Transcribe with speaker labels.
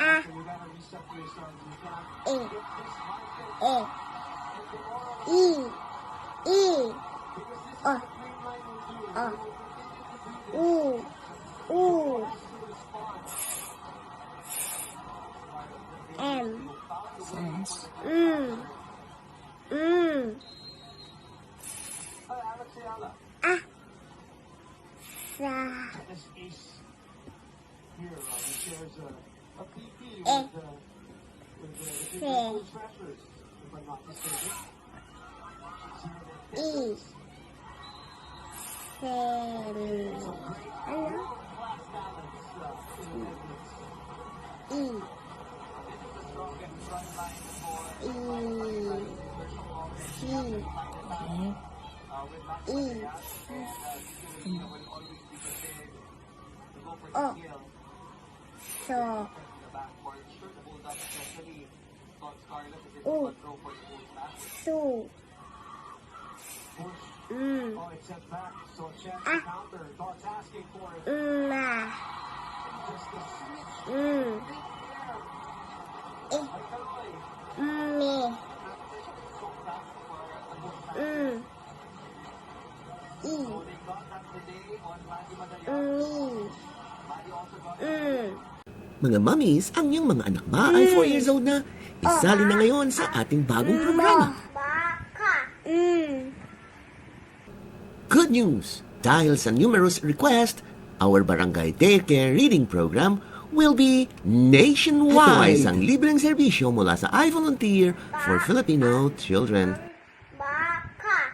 Speaker 1: A. E. E. I. I. O. O. U. U. M.
Speaker 2: Sense.
Speaker 1: A. Sa. E. Se. I. Ano? I. I. Si.
Speaker 2: Okay.
Speaker 1: I. O. So. U. Su. A. Ma. E. Me.
Speaker 3: Mga mommies, ang iyong mga anak ba ay 4 years old na? Isali na ngayon sa ating bagong programa.
Speaker 1: Baka.
Speaker 3: Good news! Dahil sa numerous request, our Barangay Daycare Reading Program will be nationwide. Ito ay isang libreng serbisyo mula sa iVolunteer for Filipino Children.